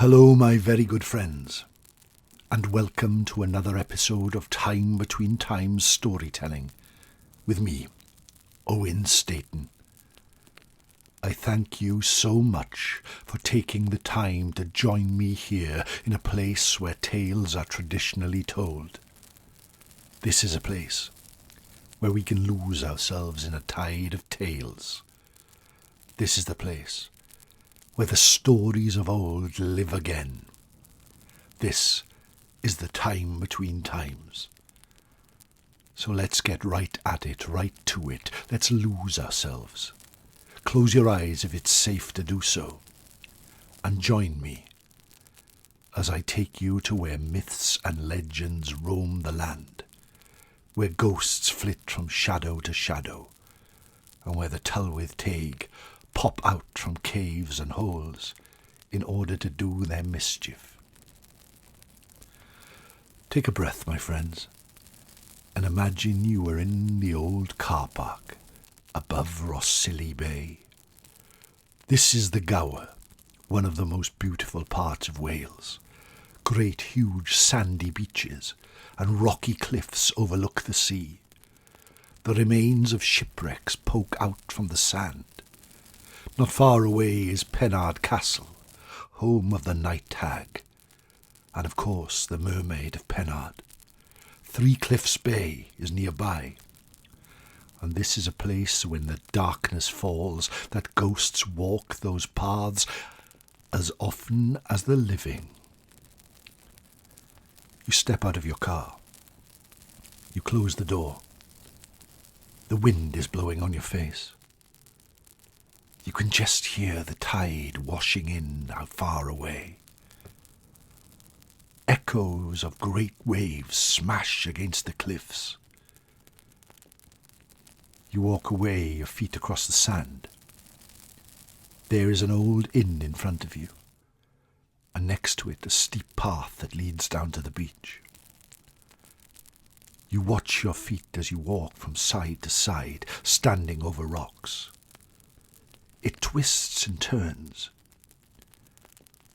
Hello, my very good friends, and welcome to another episode of Time Between Times storytelling with me, Owen Staton. I thank you so much for taking the time to join me here in a place where tales are traditionally told. This is a place where we can lose ourselves in a tide of tales. This is the place where the stories of old live again. This is the time between times. So let's get right at it, right to it. Let's lose ourselves. Close your eyes if it's safe to do so, and join me as I take you to where myths and legends roam the land, where ghosts flit from shadow to shadow, and where the Tylwyth Teg pop out from caves and holes in order to do their mischief. Take a breath, my friends, and imagine you are in the old car park above Rhossili Bay. This is the Gower, one of the most beautiful parts of Wales. Great huge sandy beaches and rocky cliffs overlook the sea. The remains of shipwrecks poke out from the sand. Not far away is Pennard Castle, home of the Night Hag, and of course the Mermaid of Pennard. Three Cliffs Bay is nearby, and this is a place when the darkness falls that ghosts walk those paths as often as the living. You step out of your car. You close the door. The wind is blowing on your face. You can just hear the tide washing in out far away. Echoes of great waves smash against the cliffs. You walk away, your feet across the sand. There is an old inn in front of you, and next to it a steep path that leads down to the beach. You watch your feet as you walk from side to side, standing over rocks. It twists and turns,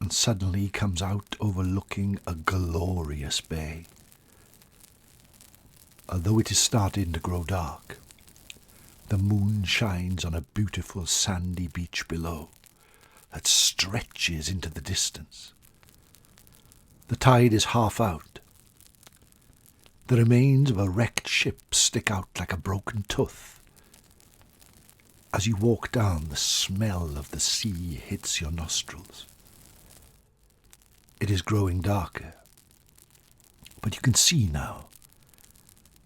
and suddenly comes out overlooking a glorious bay. Although it is starting to grow dark, the moon shines on a beautiful sandy beach below that stretches into the distance. The tide is half out. The remains of a wrecked ship stick out like a broken tooth. As you walk down, the smell of the sea hits your nostrils. It is growing darker, but you can see now.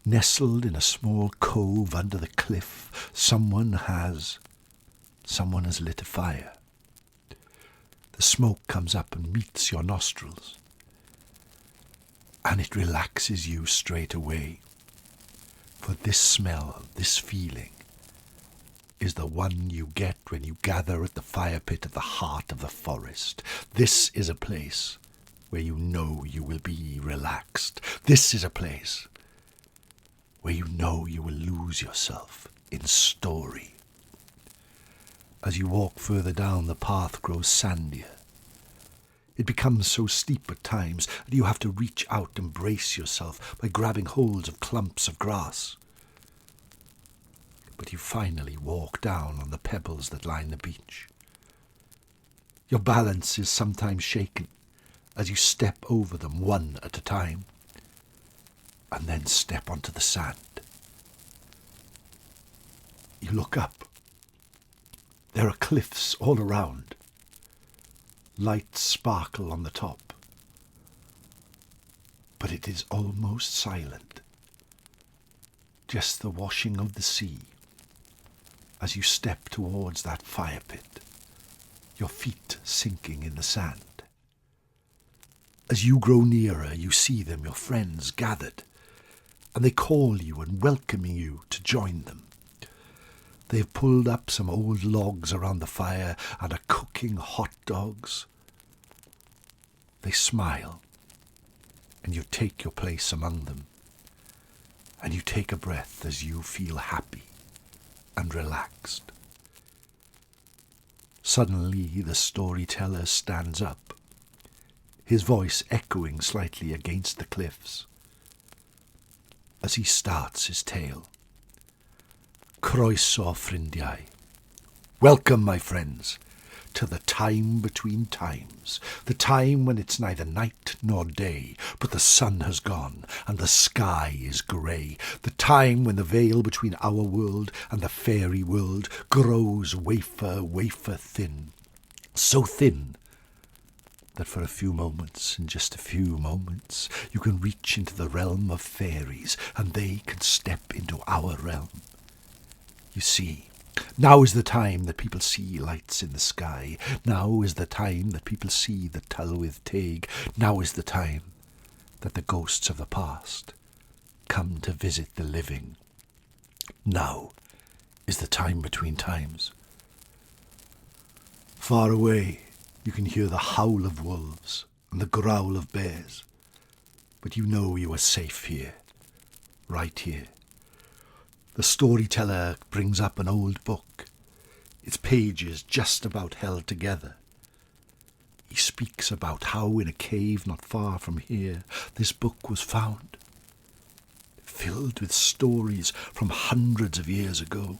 Nestled in a small cove under the cliff, someone has lit a fire. The smoke comes up and meets your nostrils, and it relaxes you straight away. For this smell, this feeling, is the one you get when you gather at the fire pit at the heart of the forest. This is a place where you know you will be relaxed. This is a place where you know you will lose yourself in story. As you walk further down, the path grows sandier. It becomes so steep at times that you have to reach out and brace yourself by grabbing holds of clumps of grass. But you finally walk down on the pebbles that line the beach. Your balance is sometimes shaken as you step over them one at a time, and then step onto the sand. You look up. There are cliffs all around. Lights sparkle on the top. But it is almost silent. Just the washing of the sea. As you step towards that fire pit, your feet sinking in the sand. As you grow nearer, you see them, your friends gathered, and they call you and welcome you to join them. They have pulled up some old logs around the fire and are cooking hot dogs. They smile, and you take your place among them, and you take a breath as you feel happy and relaxed. Suddenly the storyteller stands up his voice echoing slightly against the cliffs. As he starts his tale. Croeso, ffrindiau. Welcome, my friends, to the time between times, the time when it's neither night nor day, but the sun has gone and the sky is grey, the time when the veil between our world and the fairy world grows wafer, wafer thin, so thin that for a few moments, in just a few moments, you can reach into the realm of fairies and they can step into our realm. You see, now is the time that people see lights in the sky. Now is the time that people see the Tylwyth Teg. Now is the time that the ghosts of the past come to visit the living. Now is the time between times. Far away, you can hear the howl of wolves and the growl of bears. But you know you are safe here, right here. The storyteller brings up an old book, its pages just about held together. He speaks about how in a cave not far from here this book was found, filled with stories from hundreds of years ago.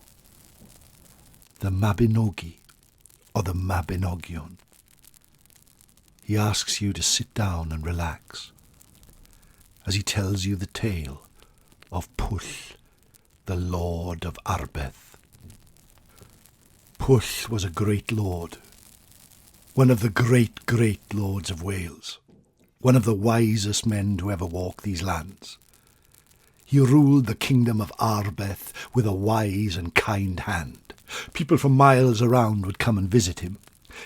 The Mabinogi, or the Mabinogion. He asks you to sit down and relax as he tells you the tale of Pwll, the Lord of Arbeth. Pwll was a great lord, one of the great, great lords of Wales, one of the wisest men to ever walk these lands. He ruled the kingdom of Arbeth with a wise and kind hand. People from miles around would come and visit him.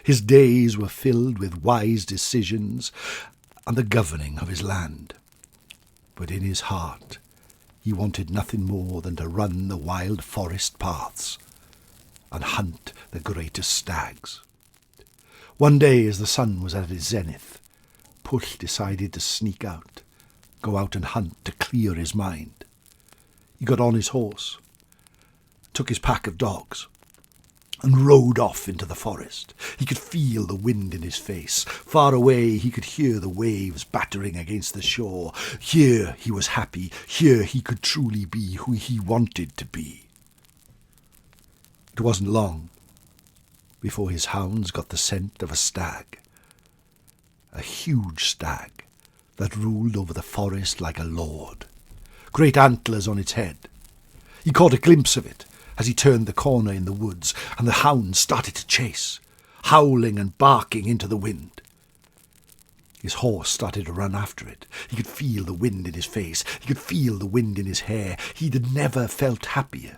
His days were filled with wise decisions and the governing of his land. But in his heart, he wanted nothing more than to run the wild forest paths and hunt the greatest stags. One day, as the sun was at its zenith, Pwll decided to sneak out, go out and hunt to clear his mind. He got on his horse, took his pack of dogs, and rode off into the forest. He could feel the wind in his face. Far away he could hear the waves battering against the shore. Here he was happy. Here he could truly be who he wanted to be. It wasn't long before his hounds got the scent of a stag. A huge stag that ruled over the forest like a lord. Great antlers on its head. He caught a glimpse of it as he turned the corner in the woods, and the hounds started to chase, howling and barking into the wind. His horse started to run after it. He could feel the wind in his face. He could feel the wind in his hair. He'd never felt happier.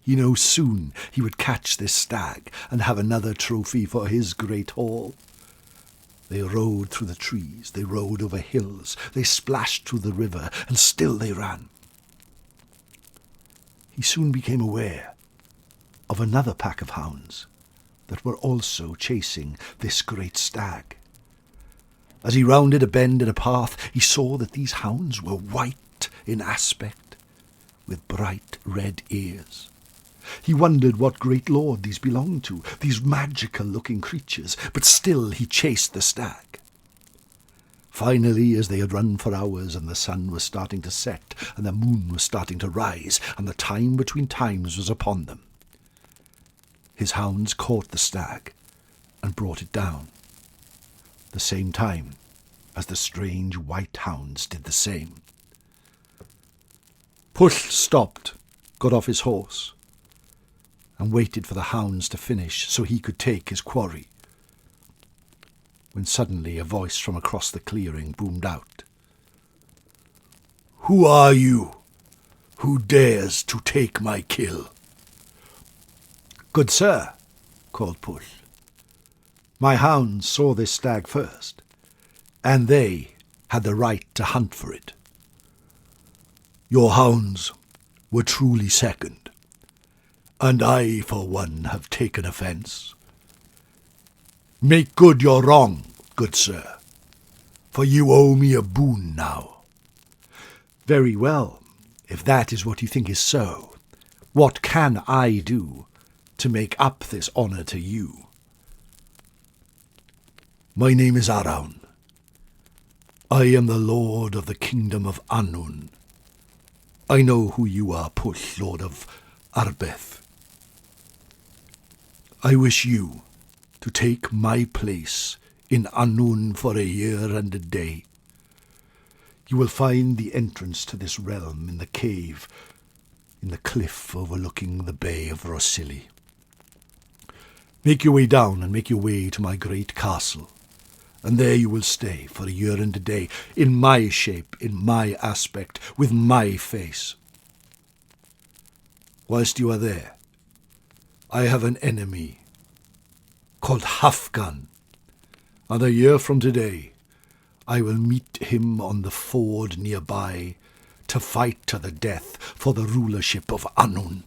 He knew soon he would catch this stag and have another trophy for his great haul. They rode through the trees. They rode over hills. They splashed through the river, and still they ran. He soon became aware of another pack of hounds that were also chasing this great stag. As he rounded a bend in a path, he saw that these hounds were white in aspect, with bright red ears. He wondered what great lord these belonged to, these magical-looking creatures, but still he chased the stag. Finally, as they had run for hours and the sun was starting to set and the moon was starting to rise and the time between times was upon them, his hounds caught the stag and brought it down, the same time as the strange white hounds did the same. Pwll stopped, got off his horse, and waited for the hounds to finish so he could take his quarry, when suddenly a voice from across the clearing boomed out. "Who are you? Who dares to take my kill?" "Good sir," called Pwll, "my hounds saw this stag first, and they had the right to hunt for it." "Your hounds were truly second, and I, for one, have taken offence. Make good your wrong, good sir, for you owe me a boon now." "Very well, if that is what you think is so. What can I do to make up this honour to you?" "My name is Annwn, I am the lord of the kingdom of Annwn. I know who you are, Pwll, lord of Arbeth. I wish you to take my place in Annwn for a year and a day. You will find the entrance to this realm in the cave, in the cliff overlooking the Bay of Rosilli. Make your way down and make your way to my great castle, and there you will stay for a year and a day, in my shape, in my aspect, with my face. Whilst you are there, I have an enemy called Hafgan, and a year from today I will meet him on the ford nearby to fight to the death for the rulership of Annwn.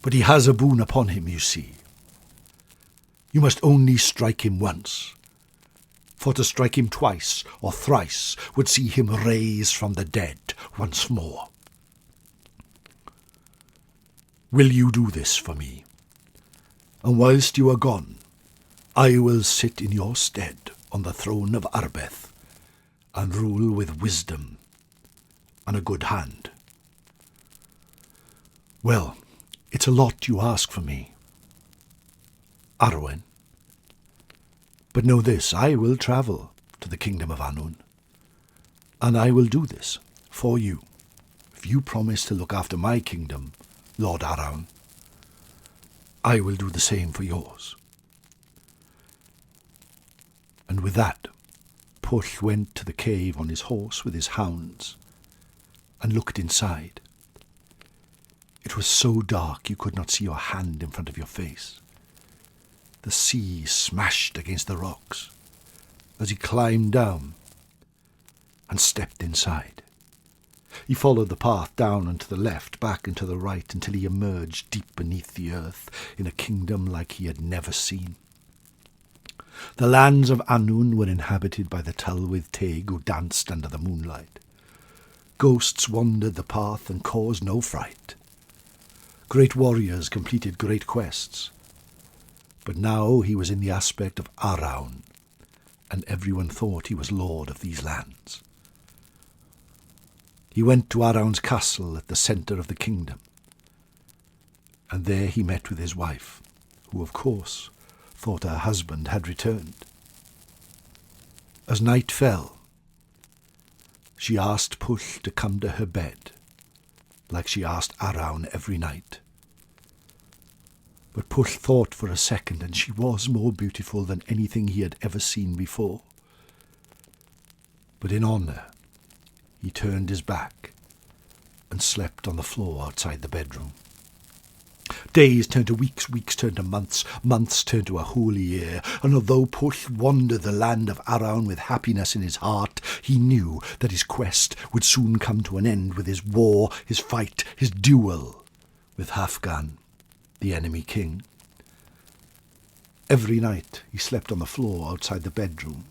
But he has a boon upon him, you see. You must only strike him once, for to strike him twice or thrice would see him raise from the dead once more. Will you do this for me? And whilst you are gone, I will sit in your stead on the throne of Arbeth and rule with wisdom and a good hand. Well, it's a lot you ask for me, Arwen. But know this, I will travel to the kingdom of Annwn, and I will do this for you, if you promise to look after my kingdom, Lord Arwen. I will do the same for yours. And with that, Pwll went to the cave on his horse with his hounds, and looked inside. It was so dark you could not see your hand in front of your face. The sea smashed against the rocks as he climbed down and stepped inside. He followed the path down and to the left, back and to the right, until he emerged deep beneath the earth in a kingdom like he had never seen. The lands of Annwn were inhabited by the Tylwyth Teg who danced under the moonlight. Ghosts wandered the path and caused no fright. Great warriors completed great quests. But now he was in the aspect of Arwen, and everyone thought he was lord of these lands. He went to Arwen's castle at the centre of the kingdom, and there he met with his wife, who of course thought her husband had returned. As night fell, she asked Pwll to come to her bed, like she asked Arwen every night. But Pwll thought for a second, and she was more beautiful than anything he had ever seen before. But in honour, he turned his back and slept on the floor outside the bedroom. Days turned to weeks, weeks turned to months, months turned to a whole year, and although Pwll wandered the land of Arwen with happiness in his heart, he knew that his quest would soon come to an end with his war, his fight, his duel with Hafgan, the enemy king. Every night he slept on the floor outside the bedroom,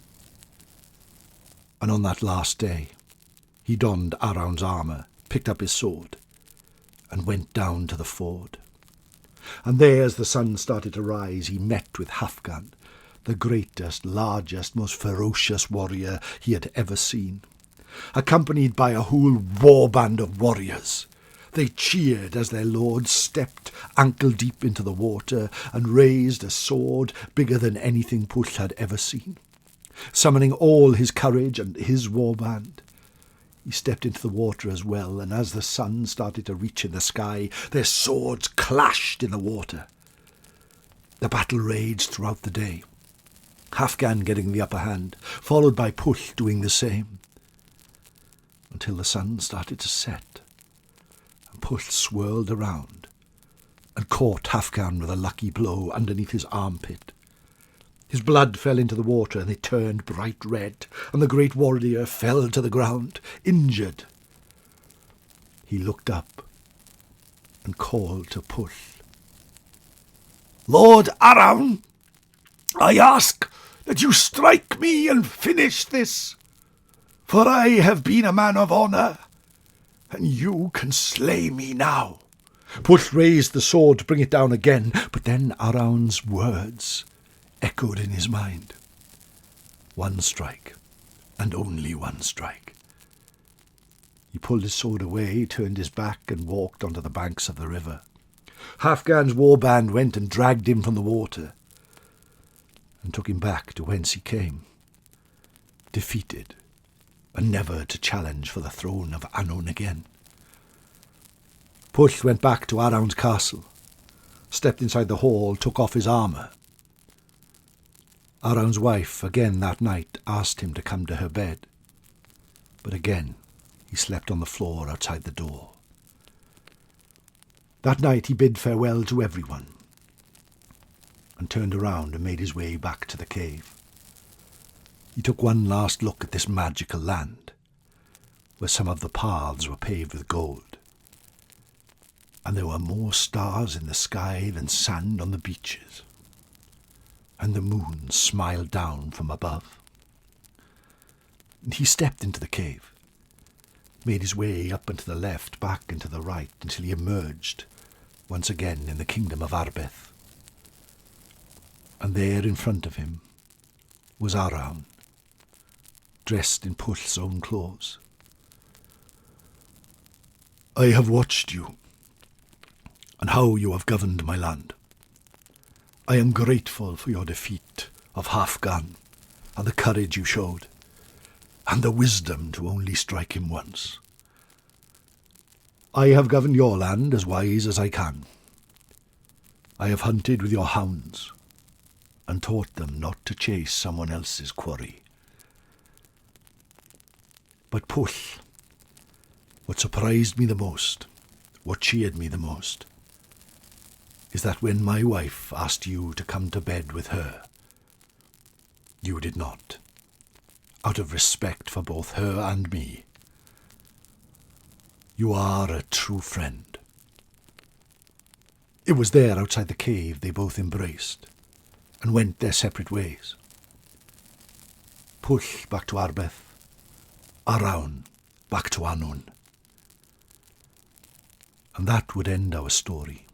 and on that last day he donned Arwen's armour, picked up his sword, and went down to the ford. And there, as the sun started to rise, he met with Hafgan, the greatest, largest, most ferocious warrior he had ever seen. Accompanied by a whole warband of warriors, they cheered as their lord stepped ankle-deep into the water and raised a sword bigger than anything Pwll had ever seen. Summoning all his courage and his warband, he stepped into the water as well, and as the sun started to reach in the sky, their swords clashed in the water. The battle raged throughout the day, Hafgan getting the upper hand, followed by Pwll doing the same, until the sun started to set, and Pwll swirled around and caught Hafgan with a lucky blow underneath his armpit. His blood fell into the water, and it turned bright red, and the great warrior fell to the ground, injured. He looked up and called to Pwll. "Lord Arwen, I ask that you strike me and finish this, for I have been a man of honour, and you can slay me now." Pwll raised the sword to bring it down again, but then Arwen's words echoed in his mind. One strike, and only one strike. He pulled his sword away, turned his back, and walked onto the banks of the river. Halfgan's warband went and dragged him from the water and took him back to whence he came, defeated and never to challenge for the throne of Annwn again. Pwll went back to Annwn's castle, stepped inside the hall, took off his armour. Annwn's wife again that night asked him to come to her bed, but again he slept on the floor outside the door. That night he bid farewell to everyone and turned around and made his way back to the cave. He took one last look at this magical land, where some of the paths were paved with gold, and there were more stars in the sky than sand on the beaches, and the moon smiled down from above. And he stepped into the cave, made his way up and to the left, back and to the right, until he emerged once again in the kingdom of Arbeth. And there in front of him was Annwn, dressed in Pwll's own clothes. "I have watched you, and how you have governed my land. I am grateful for your defeat of Halfgan, and the courage you showed, and the wisdom to only strike him once. I have governed your land as wise as I can. I have hunted with your hounds, and taught them not to chase someone else's quarry. But Pwll, what surprised me the most, what cheered me the most, is that when my wife asked you to come to bed with her, you did not, out of respect for both her and me. You are a true friend." It was there outside the cave they both embraced and went their separate ways. Pwll back to Arbeth, Annwn back to Annwn. And that would end our story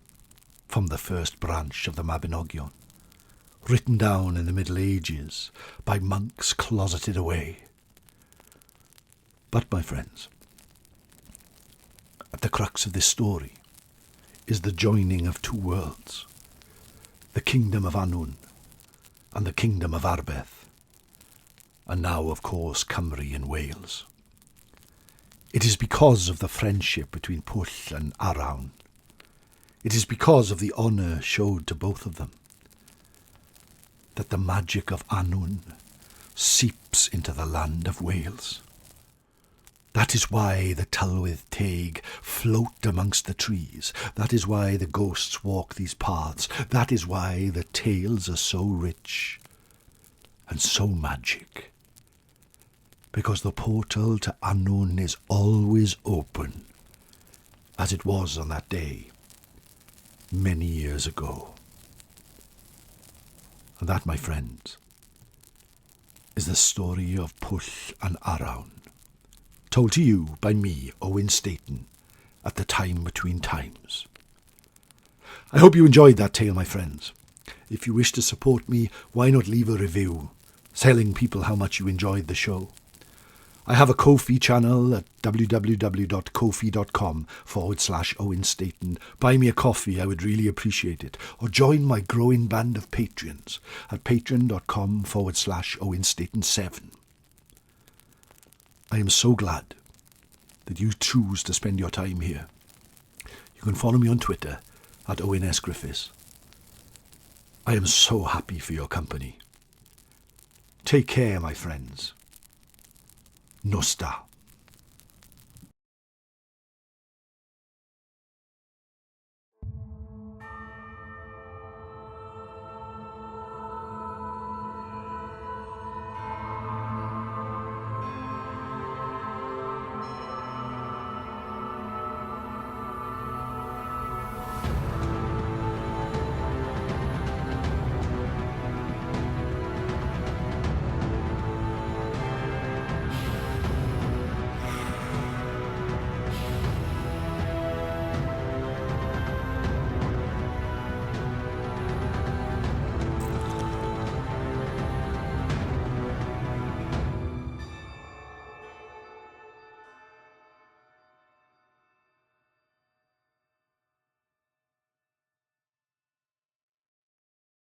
from the first branch of the Mabinogion, written down in the Middle Ages by monks closeted away. But, my friends, at the crux of this story is the joining of two worlds, the kingdom of Annwn and the kingdom of Arbeth, and now, of course, Cymru and Wales. It is because of the friendship between Pwll and Annwn. It is because of the honour showed to both of them that the magic of Annwn seeps into the land of Wales. That is why the Tylwyth Teg float amongst the trees. That is why the ghosts walk these paths. That is why the tales are so rich and so magic. Because the portal to Annwn is always open, as it was on that day many years ago. And that, my friends, is the story of Pwll and Annwn, told to you by me, Owen Staton, at the time between times. I hope you enjoyed that tale, my friends. If you wish to support me, why not leave a review, telling people how much you enjoyed the show. I have a Ko-fi channel at www.kofi.com/Owenstaton. Buy me a coffee, I would really appreciate it. Or join my growing band of patrons at patreon.com/Owenstaton7. I am so glad that you choose to spend your time here. You can follow me on Twitter at OwenSGriffiths. I am so happy for your company. Take care, my friends. Nosta.